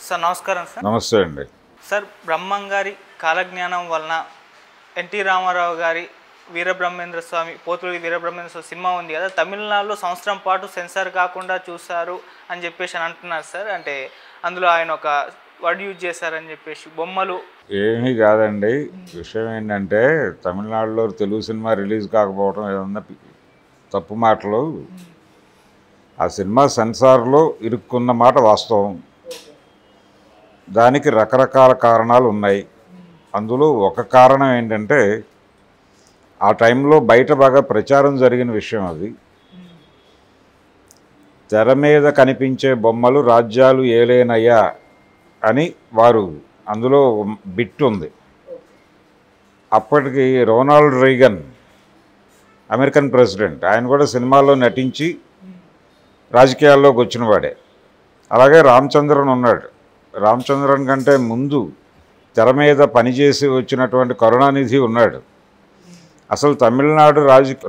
Sir నమస్కారం sir. నమస్తే అండి. సార్ బ్రహ్మం గారి కాలజ్ఞానం వలన ఎన్టీ రామారావు గారి వీరబ్రహ్మేంద్ర స్వామి పోతులూరి వీరబ్రహ్మేంద్ర స్వామి సినిమా ఉంది కదా, తమిళనాడులో సంవత్సరం పాటు సెన్సార్ కాకుండా చూశారు అని చెప్పేసి అని అంటున్నారు సార్. అంటే అందులో ఆయన ఒక వర్డ్ యూజ్ చేశారని చెప్పేసి బొమ్మలు ఏమీ కాదండి. విషయం ఏంటంటే తమిళనాడులో తెలుగు సినిమా రిలీజ్ కాకపోవడం ఏదన్నా తప్పు మాటలు. ఆ సినిమా సెన్సార్లో ఇరుక్కున్న మాట వాస్తవం. దానికి రకరకాల కారణాలు ఉన్నాయి. అందులో ఒక కారణం ఏంటంటే ఆ టైంలో బయట బాగా ప్రచారం జరిగిన విషయం అది. తెర మీద కనిపించే బొమ్మలు రాజ్యాలు ఏలేనయ్యా అని వారు అందులో బిట్ ఉంది. అప్పటికి రొనాల్డ్ రీగన్ అమెరికన్ ప్రెసిడెంట్, ఆయన కూడా సినిమాల్లో నటించి రాజకీయాల్లోకి వచ్చినవాడే. అలాగే రామచంద్రన్ ఉన్నాడు. రామచంద్రన్ కంటే ముందు తెర మీద పనిచేసి వచ్చినటువంటి కరుణానిధి ఉన్నాడు. అసలు తమిళనాడు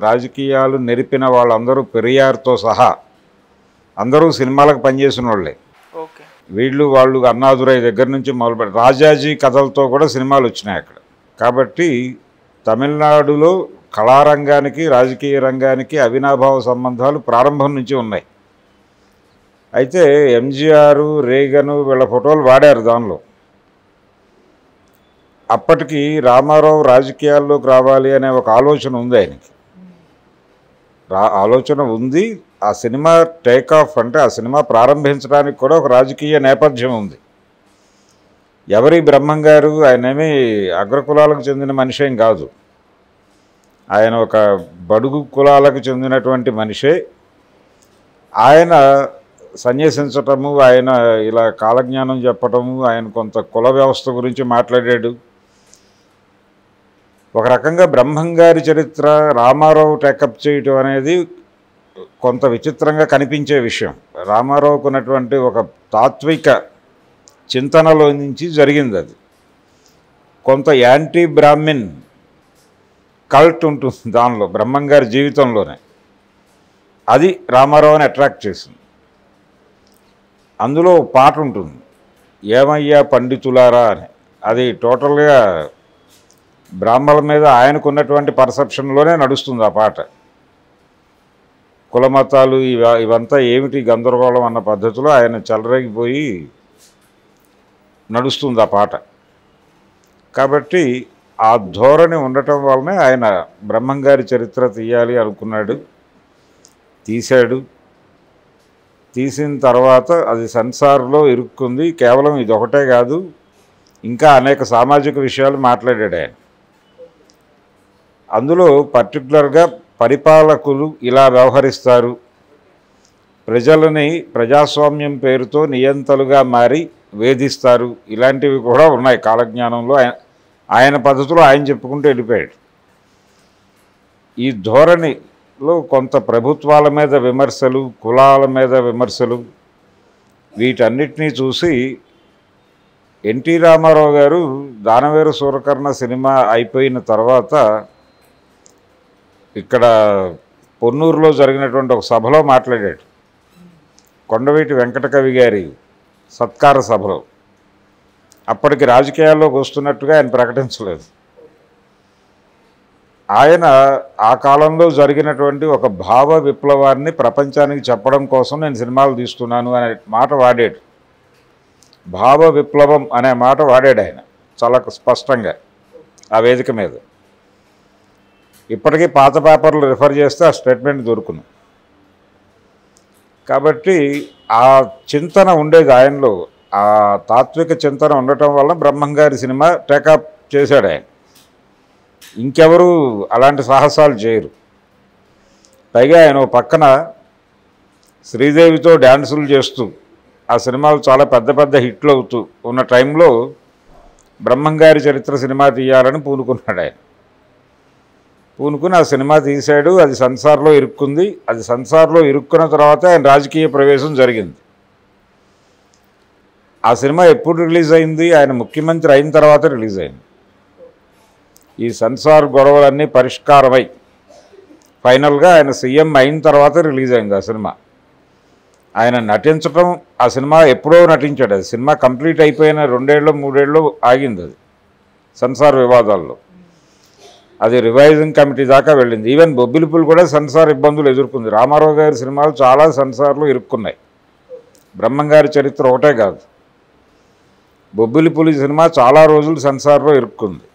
రాజకీయాలు నెరిపిన వాళ్ళందరూ పెరియార్తో సహా అందరూ సినిమాలకు పనిచేసిన వాళ్ళే. వాళ్ళు అన్నాదురై దగ్గర నుంచి మొదలుపెట్టి రాజాజీ కథలతో కూడా సినిమాలు వచ్చినాయి అక్కడ. కాబట్టి తమిళనాడులో కళారంగానికి రాజకీయ రంగానికి అవినాభావ సంబంధాలు ప్రారంభం నుంచి ఉన్నాయి. అయితే ఎంజీఆర్, రేగను వీళ్ళ ఫోటోలు వాడారు దానిలో. అప్పటికి రామారావు రాజకీయాల్లోకి రావాలి అనే ఒక ఆలోచన ఉంది ఆయనకి. ఆలోచన ఉంది. ఆ సినిమా టేక్ ఆఫ్ అంటే ఆ సినిమా ప్రారంభించడానికి కూడా ఒక రాజకీయ నేపథ్యం ఉంది. ఎవరి బ్రహ్మం గారు ఆయనేమీ అగ్రకులాలకు చెందిన మనిషి ఏం కాదు. ఆయన ఒక బడుగు కులాలకు చెందినటువంటి మనిషే. ఆయన సన్యసించటము, ఆయన ఇలా కాలజ్ఞానం చెప్పటము, ఆయన కొంత కుల వ్యవస్థ గురించి మాట్లాడాడు. ఒక రకంగా బ్రహ్మం గారి చరిత్ర రామారావు టేకప్ చేయటం అనేది కొంత విచిత్రంగా కనిపించే విషయం. రామారావుకు ఉన్నటువంటి ఒక తాత్విక చింతనలో నుంచి జరిగింది అది. కొంత యాంటీ బ్రాహ్మిన్ కల్ట్ ఉంటుంది దానిలో, బ్రహ్మం గారి జీవితంలోనే. అది రామారావుని అట్రాక్ట్ చేసింది. అందులో పాట ఉంటుంది, ఏమయ్యా పండితులారా అని. అది టోటల్గా బ్రాహ్మణుల మీద ఆయనకున్నటువంటి పర్సెప్షన్లోనే నడుస్తుంది ఆ పాట. కులమతాలు ఇవంతా ఏమిటి గందరగోళం అన్న పద్ధతిలో ఆయన చెలరేగిపోయి నడుస్తుంది ఆ పాట. కాబట్టి ఆ ధోరణి ఉండటం వల్లనే ఆయన బ్రహ్మం గారి చరిత్ర తీయాలి అనుకున్నాడు. తీశాడు. తీసిన తర్వాత అది సెన్సార్లో ఇరుక్కుంది. కేవలం ఇది ఒకటే కాదు, ఇంకా అనేక సామాజిక విషయాలు మాట్లాడాడు ఆయన. అందులో పర్టికులర్గా పరిపాలకులు ఇలా వ్యవహరిస్తారు, ప్రజలని ప్రజాస్వామ్యం పేరుతో నియంతలుగా మారి వేధిస్తారు, ఇలాంటివి కూడా ఉన్నాయి కాలజ్ఞానంలో. ఆయన పద్ధతిలో ఆయన చెప్పుకుంటూ వెళ్ళిపోయాడు. ఈ ధోరణిలో కొంత ప్రభుత్వాల మీద విమర్శలు, కులాల మీద విమర్శలు, వీటన్నిటినీ చూసి ఎన్టీ రామారావు గారు దానవేరు సూరకర్ణ సినిమా అయిపోయిన తర్వాత ఇక్కడ పొన్నూరులో జరిగినటువంటి ఒక సభలో మాట్లాడాడు. కొండవీటి వెంకటకవి గారి సత్కార సభలో. అప్పటికి రాజకీయాల్లోకి వస్తున్నట్టుగా ఆయన ప్రకటించలేదు. ఆయన ఆ కాలంలో జరిగినటువంటి ఒక భావ విప్లవాన్ని ప్రపంచానికి చెప్పడం కోసం నేను సినిమాలు తీస్తున్నాను అనే మాట వాడాడు. భావ విప్లవం అనే మాట వాడాడు ఆయన చాలా స్పష్టంగా ఆ వేదిక మీద. ఇప్పటికీ పాత పేపర్లు రిఫర్ చేస్తే ఆ స్టేట్మెంట్ దొరుకును. కాబట్టి ఆ చింతన ఉండేది ఆయనలో. ఆ తాత్విక చింతన ఉండటం వల్ల బ్రహ్మం గారి సినిమా టేకప్ చేశాడు ఆయన. ఇంకెవరు అలాంటి సాహసాలు చేయరు. పైగా ఆయన పక్కన శ్రీదేవితో డ్యాన్సులు చేస్తూ ఆ సినిమాలు చాలా పెద్ద పెద్ద హిట్లు అవుతూ ఉన్న టైంలో బ్రహ్మం గారి చరిత్ర సినిమా తీయాలని పూనుకున్నాడు ఆయన. పూనుకుని ఆ సినిమా తీశాడు. అది సెన్సార్లో ఇరుక్కుంది. అది సెన్సార్లో ఇరుక్కున్న తర్వాత ఆయన రాజకీయ ప్రవేశం జరిగింది. ఆ సినిమా ఎప్పుడు రిలీజ్ అయింది? ఆయన ముఖ్యమంత్రి అయిన తర్వాత రిలీజ్ అయింది. ఈ సెన్సార్ గొడవలన్నీ పరిష్కారమై ఫైనల్గా ఆయన సీఎం అయిన తర్వాత రిలీజ్ అయింది ఆ సినిమా. ఆయన నటించడం, ఆ సినిమా ఎప్పుడో నటించాడు. అది సినిమా కంప్లీట్ అయిపోయిన 2 ఏళ్ళు 3 ఏళ్ళు ఆగింది. అది సెన్సార్ వివాదాల్లో అది రివైజింగ్ కమిటీ దాకా వెళ్ళింది. ఈవెన్ బొబ్బిలిపుల్ కూడా సెన్సార్ ఇబ్బందులు ఎదుర్కొంది. రామారావు గారి సినిమాలు చాలా సెన్సార్లు ఇరుక్కున్నాయి. బ్రహ్మంగారి చరిత్ర ఒకటే కాదు, బొబ్బిలిపులి సినిమా చాలా రోజులు సెన్సార్లో ఇరుక్కుంది.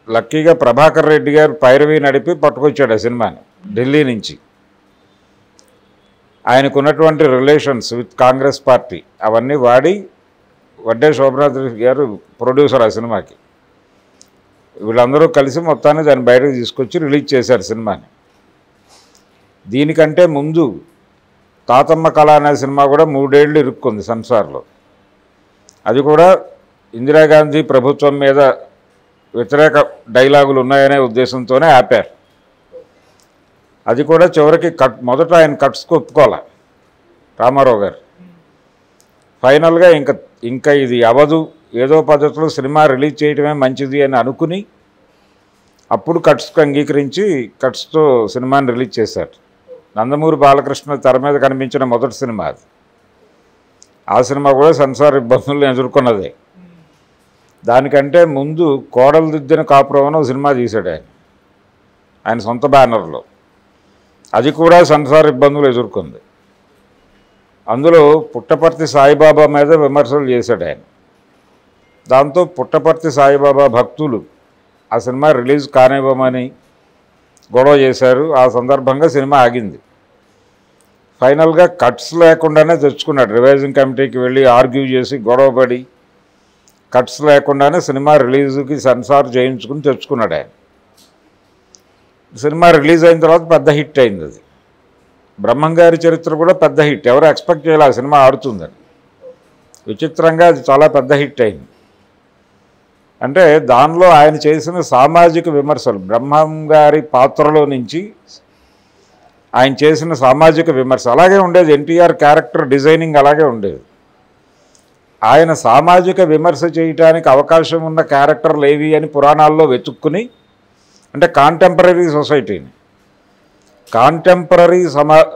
లక్కీగా ప్రభాకర్ రెడ్డి గారు పైరవి నడిపి పట్టుకొచ్చాడు ఆ సినిమాని ఢిల్లీ నుంచి. ఆయనకున్నటువంటి రిలేషన్స్ విత్ కాంగ్రెస్ పార్టీ అవన్నీ వాడి వడ్డే శోభనాథ్ గారు ప్రొడ్యూసర్ ఆ సినిమాకి. వీళ్ళందరూ కలిసి మొత్తాన్ని దాన్ని బయటకు తీసుకొచ్చి రిలీజ్ చేశారు సినిమాని. దీనికంటే ముందు తాతమ్మ కళ అనే సినిమా కూడా 3 ఏళ్ళు ఇరుక్కుంది సెన్సార్లో. అది కూడా ఇందిరాగాంధీ ప్రభుత్వం మీద వ్యతిరేక డైలాగులు ఉన్నాయనే ఉద్దేశంతోనే ఆపారు. అది కూడా చివరికి మొదట ఆయన కట్స్కి ఒప్పుకోవాలి రామారావు గారు. ఫైనల్గా ఇంకా ఇది అవదు, ఏదో పద్ధతిలో సినిమా రిలీజ్ చేయడమే మంచిది అని అనుకుని అప్పుడు కట్స్కి అంగీకరించి కట్స్తో సినిమాని రిలీజ్ చేశారు. నందమూరి బాలకృష్ణ తెర మీద కనిపించిన మొదటి సినిమా అది. ఆ సినిమా కూడా సెన్సార్ ఇబ్బందులను ఎదుర్కొన్నదే. దానికంటే ముందు కోడలు దిద్దిన కాపురం అని ఒక సినిమా తీశాడు ఆయన సొంత బ్యానర్లో. అది కూడా సెన్సార్ ఇబ్బందులు ఎదుర్కొంది. అందులో పుట్టపర్తి సాయిబాబా మీద విమర్శలు చేశాడు ఆయన. దాంతో పుట్టపర్తి సాయిబాబా భక్తులు ఆ సినిమా రిలీజ్ కానివ్వమని గొడవ చేశారు. ఆ సందర్భంగా సినిమా ఆగింది. ఫైనల్గా కట్స్ లేకుండానే తెచ్చుకున్నాడు. రివైజింగ్ కమిటీకి వెళ్ళి ఆర్గ్యూ చేసి గొడవపడి కట్స్ లేకుండానే సినిమా రిలీజ్కి సెన్సార్ చేయించుకుని తెచ్చుకున్నాడు ఆయన. సినిమా రిలీజ్ అయిన తర్వాత పెద్ద హిట్ అయింది. అది బ్రహ్మంగారి చరిత్ర కూడా పెద్ద హిట్. ఎవరు ఎక్స్పెక్ట్ చేయాలి ఆ సినిమా ఆడుతుందని. విచిత్రంగా అది చాలా పెద్ద హిట్ అయింది. అంటే దానిలో ఆయన చేసిన సామాజిక విమర్శలు, బ్రహ్మంగారి పాత్రలో నుంచి ఆయన చేసిన సామాజిక విమర్శ అలాగే ఉండేది. ఎన్టీఆర్ క్యారెక్టర్ డిజైనింగ్ అలాగే ఉండేది. ఆయన సామాజిక విమర్శ చేయటానికి అవకాశం ఉన్న క్యారెక్టర్లు ఏవి అని పురాణాల్లో వెతుక్కుని, అంటే కాంటెంపరీ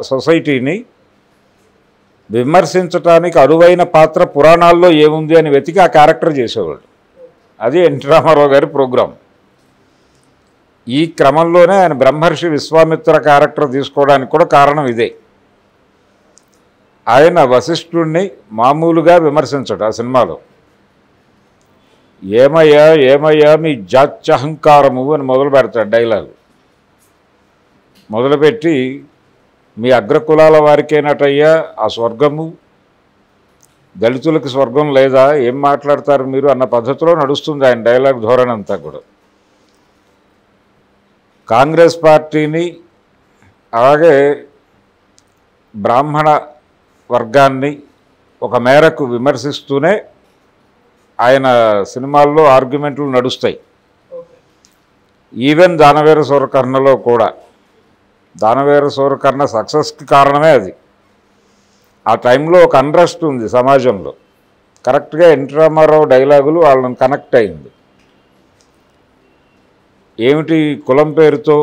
సొసైటీని విమర్శించడానికి అనువైన పాత్ర పురాణాల్లో ఏముంది అని వెతికి ఆ క్యారెక్టర్ చేసేవాడు. అది ఎన్టీ రామారావు గారి ప్రోగ్రాం. ఈ క్రమంలోనే ఆయన బ్రహ్మర్షి విశ్వామిత్ర క్యారెక్టర్ తీసుకోవడానికి కూడా కారణం ఇదే. ఆయన వశిష్ఠుడిని మామూలుగా విమర్శించడు ఆ సినిమాలో. ఏమయ్యా మీ జాత్యహంకారము అని మొదలు పెడతాడు డైలాగు. మొదలుపెట్టి మీ అగ్రకులాల వారికేనటయ్యా ఆ స్వర్గము, దళితులకు స్వర్గం లేదా, ఏం మాట్లాడతారు మీరు అన్న పద్ధతిలో నడుస్తుంది ఆయన డైలాగ్ ధోరణి అంతా కూడా. కాంగ్రెస్ పార్టీని అలాగే బ్రాహ్మణ వర్గాన్ని ఒక మేరకు విమర్శిస్తూనే ఆయన సినిమాల్లో ఆర్గ్యుమెంట్లు నడుస్తాయి. ఈవెన్ దానవేర సూరకర్ణలో కూడా, దానవేర సూరకర్ణ సక్సెస్కి కారణమే అది. ఆ టైంలో ఒక అన్రెస్ట్ ఉంది సమాజంలో. కరెక్ట్గా ఎన్టీ రామారావు డైలాగులు వాళ్ళని కనెక్ట్ అయింది. ఏమిటి కులం పేరుతో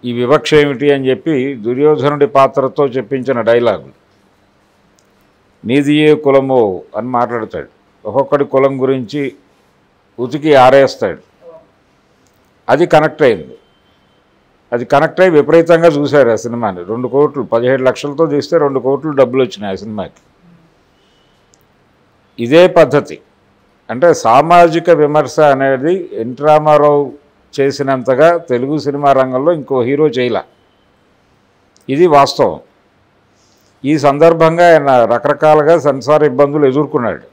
ఈ వివక్ష ఏమిటి అని చెప్పి దుర్యోధనుడి పాత్రతో చెప్పించిన డైలాగులు. నీది ఏ కులమో అని మాట్లాడతాడు. ఒక్కొక్కడి కులం గురించి ఉతికి ఆరేస్తాడు. అది కనెక్ట్ అయింది. అది కనెక్ట్ అయ్యి విపరీతంగా చూశారు ఆ సినిమాని. 2 కోట్లు 17 లక్షలతో తీస్తే 2 కోట్లు డబ్బులు వచ్చినాయి ఆ సినిమాకి. ఇదే పద్ధతి. అంటే సామాజిక విమర్శ అనేది ఎన్టీ రామారావు చేసినంతగా తెలుగు సినిమా రంగంలో ఇంకో హీరో చేయలే. ఇది వాస్తవం. ఈ సందర్భంగా ఆయన రకరకాలుగా సెన్సార్ ఇబ్బందులు ఎదుర్కొన్నాడు.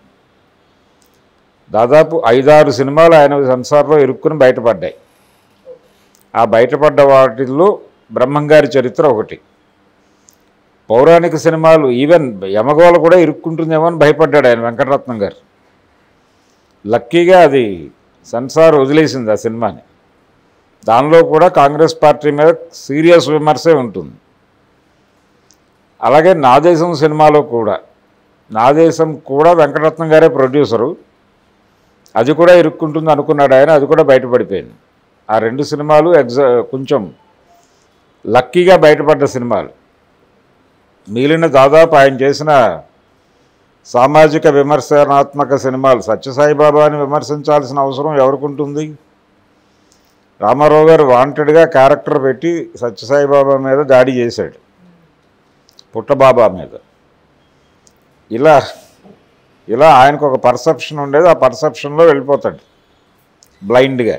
దాదాపు 5-6 సినిమాలు ఆయన సెన్సార్లో ఇరుక్కుని బయటపడ్డాయి. ఆ బయటపడ్డ వాటిల్లో బ్రహ్మంగారి చరిత్ర ఒకటి. పౌరాణిక సినిమాలు ఈవెన్ యమగోళ కూడా ఇరుక్కుంటుందేమో అని భయపడ్డాడు ఆయన వెంకటరత్నం గారు. లక్కీగా అది సెన్సార్ వదిలేసింది ఆ సినిమాని. దానిలో కూడా కాంగ్రెస్ పార్టీ మీద సీరియస్ విమర్శే ఉంటుంది. అలాగే నా దేశం సినిమాలో కూడా, నా దేశం కూడా వెంకటరత్నం గారే ప్రొడ్యూసరు. అది కూడా ఇరుక్కుంటుంది అనుకున్నాడు ఆయన. అది కూడా బయటపడిపోయింది. ఆ 2 సినిమాలు కొంచెం లక్కీగా బయటపడ్డ సినిమాలు. మిగిలిన దాదాపు ఆయన చేసిన సామాజిక విమర్శనాత్మక సినిమాలు, సత్యసాయిబాబాని విమర్శించాల్సిన అవసరం ఎవరికి ఉంటుంది? రామారావు గారు వాంటెడ్గా క్యారెక్టర్ పెట్టి సత్యసాయిబాబా మీద దాడి చేశాడు, పుట్టబాబా మీద. ఇలా ఇలా ఆయనకు ఒక పర్సెప్షన్ ఉండేది, ఆ పర్సెప్షన్లో వెళ్ళిపోతాడు బ్లైండ్గా.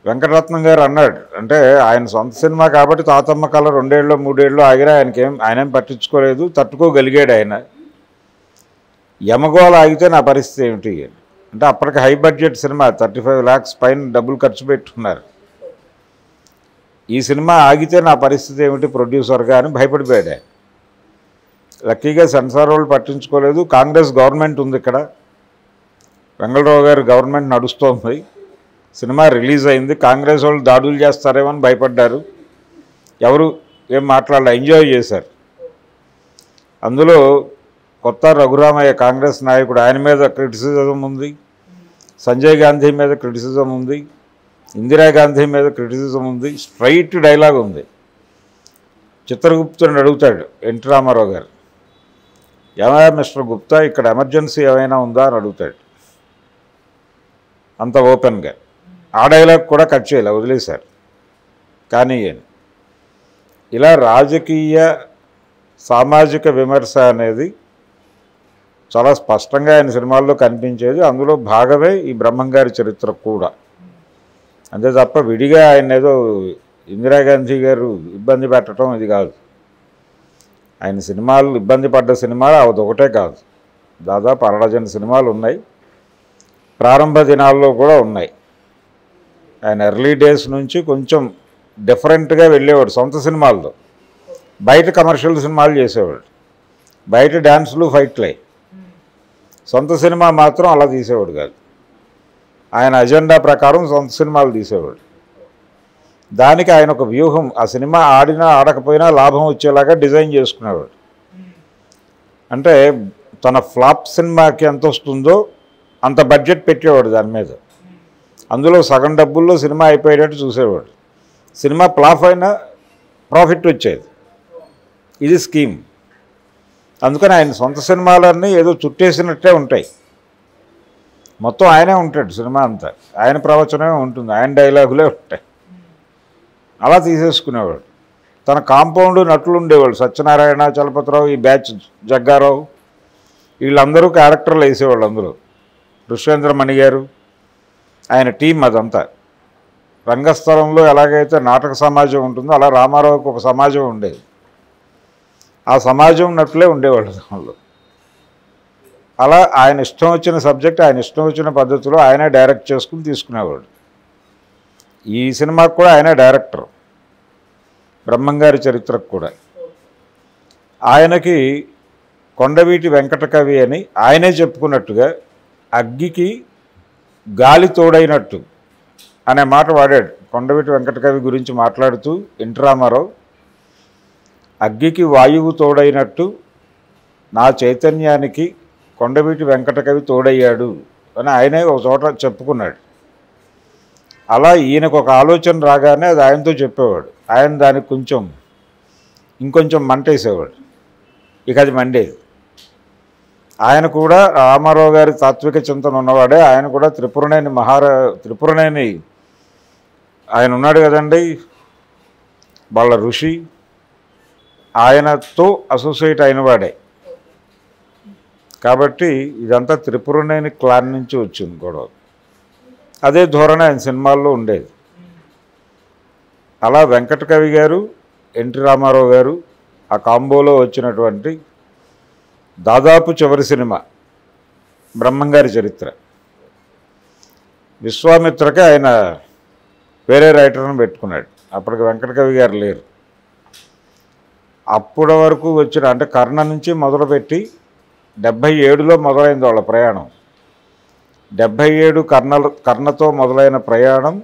వెంకటరత్నం గారు అన్నాడు, అంటే ఆయన సొంత సినిమా కాబట్టి తాతమ్మ కళ 2 ఏళ్ళు 3 ఏళ్ళు ఆగినా ఆయనేం పట్టించుకోలేదు, తట్టుకోగలిగాడు ఆయన. యమగోళ ఆగితే నా పరిస్థితి ఏమిటి అంటే అప్పటికి హై బడ్జెట్ సినిమా 35 lakhs పైన డబ్బులు ఖర్చు పెట్టుకున్నారు. ఈ సినిమా ఆగితే నా పరిస్థితి ఏమిటి ప్రొడ్యూసర్గా అని భయపడిపోయాడు ఆయన. లక్కీగా సెన్సార్ వాళ్ళు పట్టించుకోలేదు. కాంగ్రెస్ గవర్నమెంట్ ఉంది ఇక్కడ, వెంగళరావు గారు గవర్నమెంట్ నడుస్తోంది. సినిమా రిలీజ్ అయింది, కాంగ్రెస్ వాళ్ళు దాడులు చేస్తారేమో అని భయపడ్డారు. ఎవరు ఏం మాట్లాడాలి, ఎంజాయ్ చేశారు. అందులో కొత్త రఘురామయ్య కాంగ్రెస్ నాయకుడు, ఆయన మీద క్రిటిసిజం ఉంది, సంజయ్ గాంధీ మీద క్రిటిసిజం ఉంది, ఇందిరాగాంధీ మీద క్రిటిసిజం ఉంది, స్ట్రైట్ డైలాగ్ ఉంది. చిత్రగుప్తుని అడుగుతాడు ఎన్టీ రామారావు గారు, ఏమైనా మిస్టర్ గుప్తా ఇక్కడ ఎమర్జెన్సీ ఏమైనా ఉందా అని అడుగుతాడు, అంత ఓపెన్గా. ఆ డైలాగ్ కూడా కట్ చేయాలి, వదిలేశారు. కానీ ఇలా రాజకీయ సామాజిక విమర్శ అనేది చాలా స్పష్టంగా ఆయన సినిమాల్లో కనిపించేది. అందులో భాగమే ఈ బ్రహ్మంగారి చరిత్ర కూడా. అంతే తప్ప విడిగా ఆయన ఏదో ఇందిరాగాంధీ గారు ఇబ్బంది పెట్టడం ఇది కాదు. ఆయన సినిమాలు ఇబ్బంది పడ్డ సినిమాలు అది ఒకటే కాదు, దాదాపు 6 సినిమాలు ఉన్నాయి. ప్రారంభ దినాల్లో కూడా ఉన్నాయి. ఆయన ఎర్లీ డేస్ నుంచి కొంచెం డిఫరెంట్గా వెళ్ళేవాడు సొంత సినిమాల్లో. బయట కమర్షియల్ సినిమాలు చేసేవాడు, బయట డ్యాన్సులు ఫైట్లే. సొంత సినిమా మాత్రం అలా తీసేవాడు కాదు. ఆయన అజెండా ప్రకారం సొంత సినిమాలు తీసేవాడు. దానికి ఆయన ఒక వ్యూహం, ఆ సినిమా ఆడినా ఆడకపోయినా లాభం వచ్చేలాగా డిజైన్ చేసుకునేవాడు. అంటే తన ఫ్లాప్ సినిమాకి ఎంత వస్తుందో అంత బడ్జెట్ పెట్టేవాడు దాని మీద. అందులో సగం డబ్బుల్లో సినిమా అయిపోయేటట్టు చూసేవాడు. సినిమా ఫ్లాప్ అయినా ప్రాఫిట్ వచ్చేది. ఇది స్కీమ్. అందుకని ఆయన సొంత సినిమాలన్నీ ఏదో చుట్టేసినట్టే ఉంటాయి. మొత్తం ఆయనే ఉంటాడు సినిమా అంతా, ఆయన ప్రవచనమే ఉంటుంది, ఆయన డైలాగులే ఉంటాయి. అలా తీసేసుకునేవాడు. తన కాంపౌండ్ నటులు ఉండేవాళ్ళు, సత్యనారాయణ, చలపతిరావు, ఈ బ్యాచ్ జగ్గారావు, వీళ్ళందరూ క్యారెక్టర్లు వేసేవాళ్ళు. అందులో ఋష్వేంద్రమణి గారు, ఆయన టీం అదంతా. రంగస్థలంలో ఎలాగైతే నాటక సమాజం ఉంటుందో అలా రామారావుకి ఒక సమాజం ఉండేది. ఆ సమాజం నటులే ఉండేవాళ్ళు దానిలో. అలా ఆయన ఇష్టం వచ్చిన సబ్జెక్ట్ ఆయన ఇష్టం వచ్చిన పద్ధతిలో ఆయనే డైరెక్ట్ చేసుకుని తీసుకునేవాడు. ఈ సినిమాకు కూడా ఆయనే డైరెక్టర్, బ్రహ్మంగారి చరిత్రకు కూడా. ఆయనకి కొండవీటి వెంకటకవి అని ఆయనే చెప్పుకున్నట్టుగా అగ్గికి గాలి తోడైనట్టు అనే మాట వాడాడు కొండవీటి వెంకటకవి గురించి మాట్లాడుతూ ఎన్టీ రామారావు. అగ్గికి వాయువు తోడైనట్టు నా చైతన్యానికి కొండవీటి వెంకటకవి తోడయ్యాడు అని ఆయనే ఒక చోట చెప్పుకున్నాడు. అలా ఈయనకు ఒక ఆలోచన రాగానే అది ఆయనతో చెప్పేవాడు. ఆయన దానికి ఇంకొంచెం మంటేసేవాడు. ఇక అది మండేది. ఆయన కూడా రామారావు గారి తాత్విక చింతన ఉన్నవాడే. ఆయన కూడా త్రిపురనేని ఆయన ఉన్నాడు కదండి, వాళ్ళ ఋషి, ఆయనతో అసోసియేట్ అయినవాడే. కాబట్టి ఇదంతా త్రిపురనేని క్లాన్ నుంచి వచ్చింది గొడవ. అదే ధోరణి ఆయన సినిమాల్లో ఉండేది. అలా వెంకటకవి గారు, ఎన్టీ రామారావు గారు ఆ కాంబోలో వచ్చినటువంటి దాదాపు చివరి సినిమా బ్రహ్మంగారి చరిత్ర. విశ్వామిత్రకి ఆయన వేరే రైటర్ని పెట్టుకున్నాడు. అప్పటికి వెంకటకవి గారు లేరు. అప్పటి వరకు వచ్చిన అంటే కర్ణ నుంచి మొదలుపెట్టి 77లో మొదలైంది వాళ్ళ ప్రయాణం. 77 కర్ణతో మొదలైన ప్రయాణం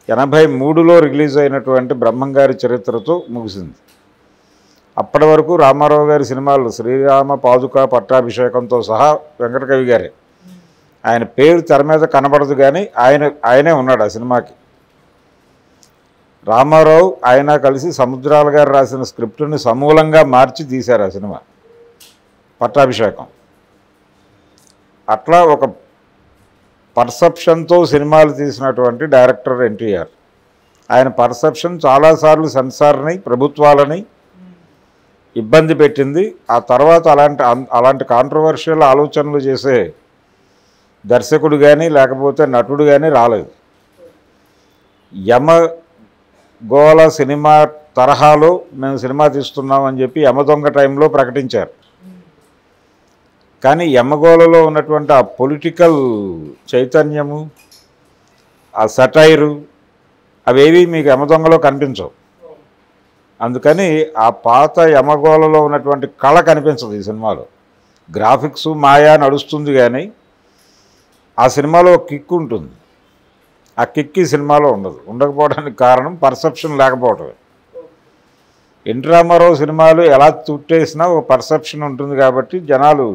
83లో రిలీజ్ అయినటువంటి బ్రహ్మంగారి చరిత్రతో ముగిసింది. అప్పటి వరకు రామారావు గారి సినిమాలు శ్రీరామ పాదుక పట్టాభిషేకంతో సహా వెంకటకవి గారే. ఆయన పేరు తెర మీద కనబడదు కానీ ఆయనే ఉన్నాడు ఆ సినిమాకి. రామారావు ఆయన కలిసి సముద్రాల గారు రాసిన స్క్రిప్టుని సమూలంగా మార్చి తీశారు ఆ సినిమా పట్టాభిషేకం. అట్లా ఒక పర్సెప్షన్తో సినిమాలు తీసినటువంటి డైరెక్టర్ ఎన్టీఆర్. ఆయన పర్సెప్షన్ చాలాసార్లు సెన్సార్ని ప్రభుత్వాలని ఇబ్బంది పెట్టింది. ఆ తర్వాత అలాంటి కాంట్రవర్షియల్ ఆలోచనలు చేసే దర్శకుడు కానీ లేకపోతే నటుడు కానీ రాలేదు. యమగోళ సినిమా తరహాలో మేము సినిమా తీస్తున్నామని చెప్పి యమదొంగ టైంలో ప్రకటించారు. కానీ యమగోళలో ఉన్నటువంటి ఆ పొలిటికల్ చైతన్యము, ఆ సటైరు అవేవి మీకు యమదొంగలో కనిపించవు. అందుకని ఆ పాత యమగోళలో ఉన్నటువంటి కళ కనిపించదు ఈ సినిమాలో. గ్రాఫిక్స్ మాయా నడుస్తుంది కానీ ఆ సినిమాలో కిక్ ఉంటుంది. ఆ కిక్ ఈ సినిమాలో ఉండదు. ఉండకపోవడానికి కారణం పర్సెప్షన్ లేకపోవటమే. ఎన్టీ రామారావు సినిమాలు ఎలా చుట్టేసినా ఒక పర్సెప్షన్ ఉంటుంది కాబట్టి జనాలు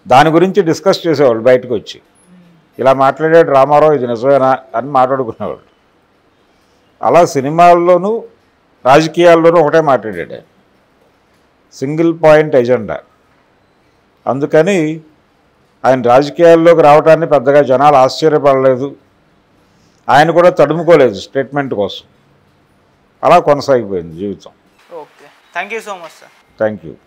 దాని గురించి డిస్కస్ చేసేవాళ్ళు. బయటకు వచ్చి ఇలా మాట్లాడాడు రామారావు, ఇది నిజమేనా అని మాట్లాడుకునేవాళ్ళు. అలా సినిమాల్లోనూ రాజకీయాల్లోనూ ఒకటే మాట్లాడాడు, సింగిల్ పాయింట్ ఎజెండా. అందుకని ఆయన రాజకీయాల్లోకి రావడాన్ని పెద్దగా జనాలు ఆశ్చర్యపడలేదు. ఆయన కూడా తడుముకోలేదు స్టేట్మెంట్ కోసం. అలా కొనసాగిపోయింది జీవితం. Okay, thank you so much sir. Thank you.